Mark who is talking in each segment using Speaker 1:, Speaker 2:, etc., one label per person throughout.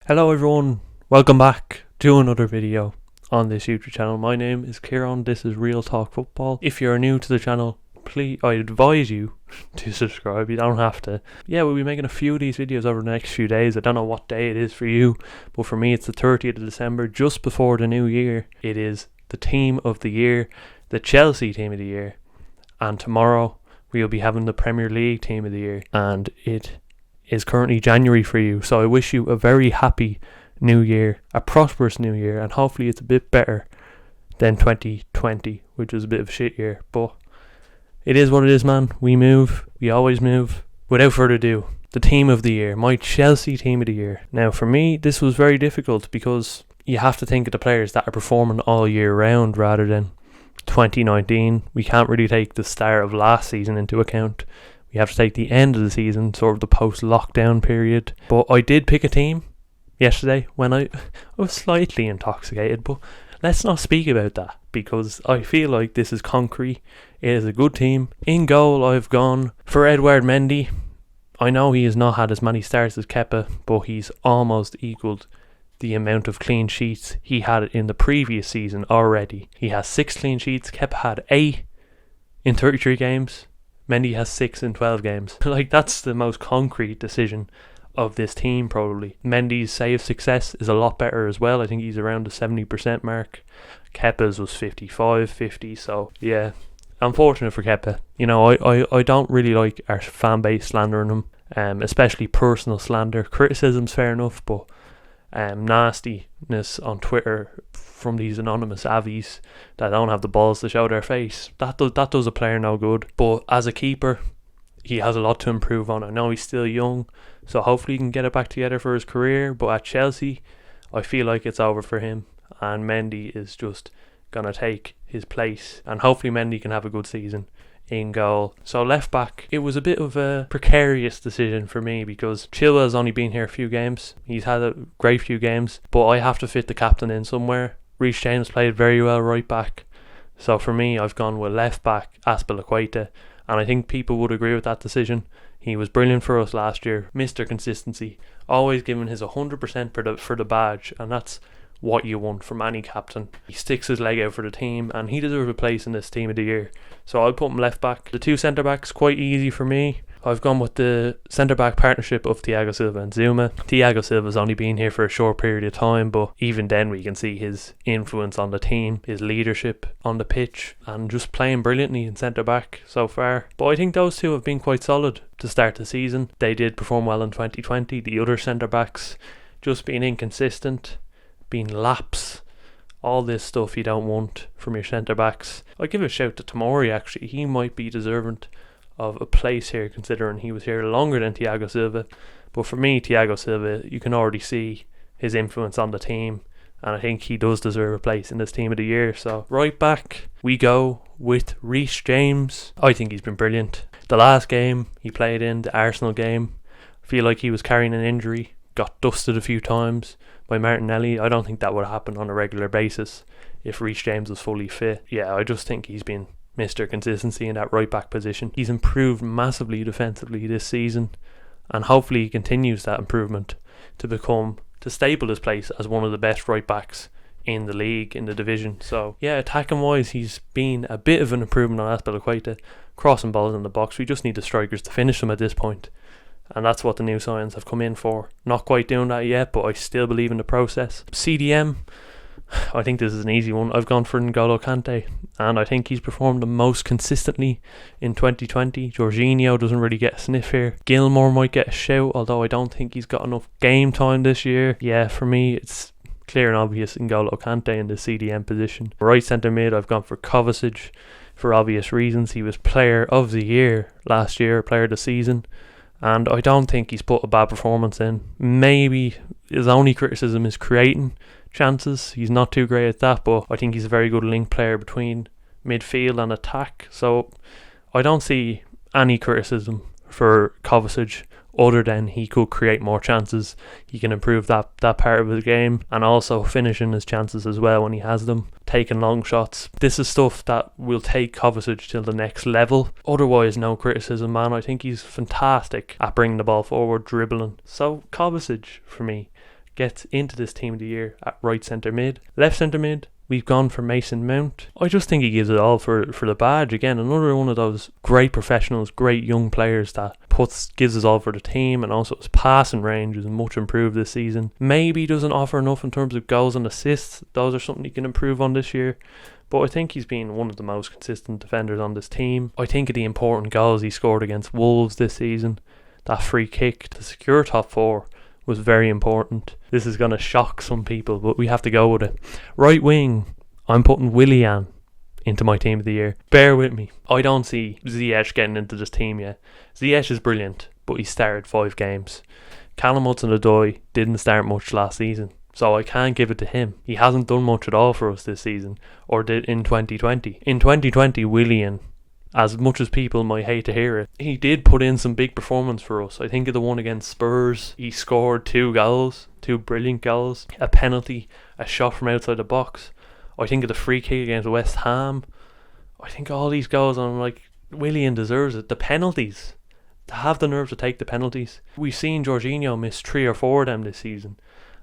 Speaker 1: Hello everyone, welcome back to another video on this YouTube channel. My name is Kieran, this is Real Talk Football. If you're new to the channel, please, I advise you to subscribe, you don't have to. Yeah, we'll be making a few of these videos over the next few days. I don't know what day it is for you, but for me it's the 30th of December, just before the new year. It is the team of the year, the Chelsea team of the year, and tomorrow we'll be having the Premier League team of the year, and it is currently January for you. So I wish you a very happy new year, a prosperous new year, and hopefully it's a bit better than 2020, which was a bit of a shit year. But it is what it is, man. We move, we always move. Without further ado, the team of the year, my Chelsea team of the year. Now for me, this was very difficult because you have to think of the players that are performing all year round rather than 2019. We can't really take the start of last season into account. We have to take the end of the season, sort of the post-lockdown period. But I did pick a team yesterday when I was slightly intoxicated. But let's not speak about that because I feel like this is concrete. It is a good team. In goal, I've gone for Edouard Mendy. I know he has not had as many starts as Kepa, but he's almost equalled the amount of clean sheets he had in the previous season already. He has 6 clean sheets. Kepa had 8 in 33 games. Mendy has 6 in 12 games. Like, that's the most concrete decision of this team, probably. Mendy's save success is a lot better as well. I think he's around the 70% mark. Kepa's was 55, 50. So, yeah, unfortunate for Kepa. You know, I don't really like our fan base slandering him, especially personal slander. Criticism's fair enough, but nastiness on Twitter from these anonymous avies that don't have the balls to show their face, that does a player no good. But as a keeper, he has a lot to improve on. I know he's still young, so hopefully he can get it back together for his career. But at Chelsea, I feel like it's over for him, and Mendy is just gonna take his place, and hopefully Mendy can have a good season in goal. So left back, it was a bit of a precarious decision for me because Chilwell's only been here a few games. He's had a great few games, but I have to fit the captain in somewhere. Reece James played very well right back, so for me I've gone with left back Azpilicueta, and I think people would agree with that decision. He was brilliant for us last year, Mr. Consistency, always giving his 100% for the badge, and that's what you want from any captain. He sticks his leg out for the team, and he deserves a place in this team of the year. So I'll put him left back. The 2 centre backs, quite easy for me. I've gone with the centre back partnership of Thiago Silva and Zuma. Thiago Silva's only been here for a short period of time, but even then we can see his influence on the team, his leadership on the pitch, and just playing brilliantly in centre back so far. But I think those two have been quite solid to start the season. They did perform well in 2020. The other centre backs just being inconsistent, being lapse, all this stuff you don't want from your centre backs. I give a shout to Tomori actually. He might be deserving of a place here considering he was here longer than Thiago Silva. But for me, Thiago Silva, you can already see his influence on the team, and I think he does deserve a place in this team of the year. So right back, we go with Reece James. I think he's been brilliant. The last game he played in, the Arsenal game, I feel like he was carrying an injury, got dusted a few times by Martinelli. I don't think that would happen on a regular basis if Reece James was fully fit. Yeah, I just think he's been Mr. Consistency in that right back position. He's improved massively defensively this season, and hopefully he continues that improvement to stable his place as one of the best right backs in the league, in the division. So yeah, attacking wise, he's been a bit of an improvement on Azpilicueta, crossing balls in the box. We just need the strikers to finish them at this point, and that's what the new signs have come in for. Not quite doing that yet, but I still believe in the process. CDM, I think this is an easy one. I've gone for N'Golo Kante, and I think he's performed the most consistently in 2020. Jorginho doesn't really get a sniff here. Gilmore might get a shout, although I don't think he's got enough game time this year. Yeah, for me it's clear and obvious N'Golo Kante in the CDM position. Right centre mid, I've gone for Kovacic for obvious reasons. He was player of the year last year, player of the season, and I don't think he's put a bad performance in. Maybe his only criticism is creating chances. He's not too great at that, but I think he's a very good link player between midfield and attack. So I don't see any criticism for Kovacic other than he could create more chances. He can improve that part of his game, and also finishing his chances as well when he has them, taking long shots. This is stuff that will take Kovacic to the next level. Otherwise, no criticism, man. I think he's fantastic at bringing the ball forward, dribbling. So Kovacic for me. gets into this team of the year at right centre mid. Left centre mid, we've gone for Mason Mount. I just think he gives it all for the badge. Again, another one of those great professionals, great young players that gives us all for the team, and also his passing range is much improved this season. Maybe doesn't offer enough in terms of goals and assists. Those are something he can improve on this year. But I think he's been one of the most consistent defenders on this team. I think of the important goals he scored against Wolves this season. That free kick to secure top 4 was very important. This is going to shock some people, but we have to go with it. Right wing, I'm putting Willian into my team of the year. Bear with me. I don't see Ziyech getting into this team yet. Ziyech is brilliant, but he started 5 games. Callum Hudson-Odoi didn't start much last season, so I can't give it to him. He hasn't done much at all for us this season, or did in 2020. In 2020, Willian, as much as people might hate to hear it, he did put in some big performance for us. I think of the one against Spurs, he scored 2 goals, 2 brilliant goals, a penalty, a shot from outside the box. I think of the free kick against West Ham. I think all these goals, and I'm like, Willian deserves it. The penalties, to have the nerve to take the penalties. We've seen Jorginho miss 3 or 4 of them this season,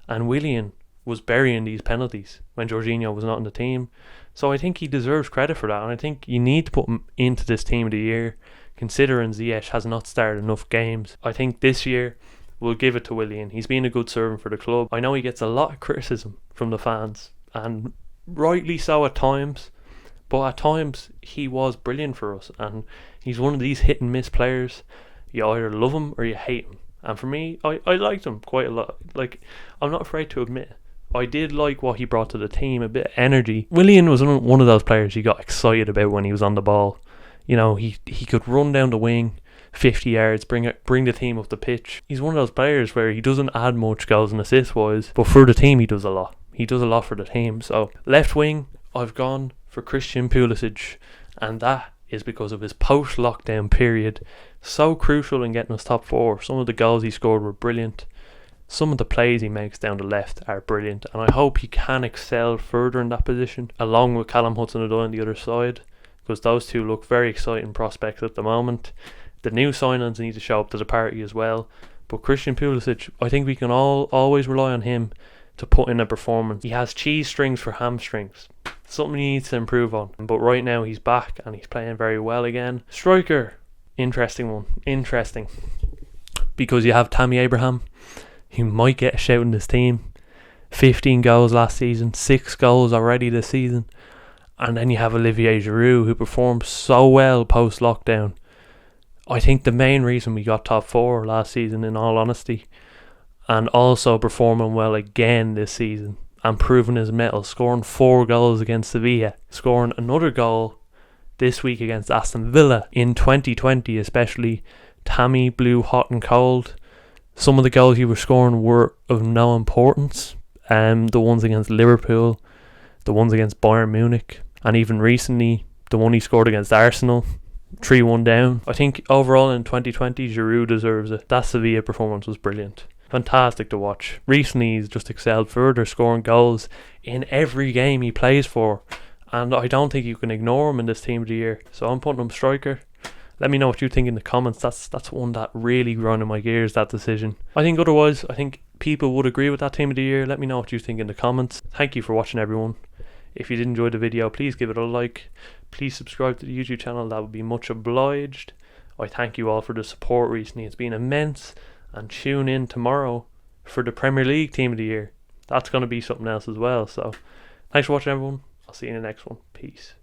Speaker 1: and Willian was burying these penalties when Jorginho was not in the team. So I think he deserves credit for that, and I think you need to put him into this team of the year, considering Ziyech has not started enough games. I think this year we'll give it to Willian. He's been a good servant for the club. I know he gets a lot of criticism from the fans, and rightly so at times, but at times he was brilliant for us, and he's one of these hit and miss players. You either love him or you hate him. And for me, I liked him quite a lot. Like, I'm not afraid to admit, I did like what he brought to the team, a bit of energy. Willian was one of those players you got excited about when he was on the ball. You know, he could run down the wing 50 yards, bring the team up the pitch. He's one of those players where he doesn't add much goals and assists wise, but for the team he does a lot. He does a lot for the team. So left wing, I've gone for Christian Pulisic, and that is because of his post-lockdown period. So crucial in getting us top 4. Some of the goals he scored were brilliant. Some of the plays he makes down the left are brilliant, and I hope he can excel further in that position, along with Callum Hudson-Odoi on the other side, because those two look very exciting prospects at the moment. The new signings need to show up to the party as well, but Christian Pulisic, I think we can always rely on him to put in a performance. He has cheese strings for hamstrings, something he needs to improve on, but right now he's back and he's playing very well again. Striker, interesting one, because you have Tammy Abraham, who might get a shout in this team. 15 goals last season, 6 goals already this season, and then you have Olivier Giroud, who performed so well post lockdown. I think the main reason we got top 4 last season, in all honesty, and also performing well again this season and proving his mettle, scoring 4 goals against Sevilla, scoring another goal this week against Aston Villa. In 2020 especially, Tammy blew hot and cold. Some of the goals he was scoring were of no importance. The ones against Liverpool, the ones against Bayern Munich, and even recently the one he scored against Arsenal, 3-1 down. I think overall in 2020 Giroud deserves it. That Sevilla performance was brilliant. Fantastic to watch. Recently he's just excelled further, scoring goals in every game he plays for, and I don't think you can ignore him in this team of the year. So I'm putting him striker. Let me know what you think in the comments. That's one that really grinded my gears, that decision. I think otherwise, I think people would agree with that team of the year. Let me know what you think in the comments. Thank you for watching, everyone. If you did enjoy the video, please give it a like. Please subscribe to the YouTube channel. That would be much obliged. I thank you all for the support recently. It's been immense. And tune in tomorrow for the Premier League team of the year. That's going to be something else as well. So thanks for watching, everyone. I'll see you in the next one. Peace.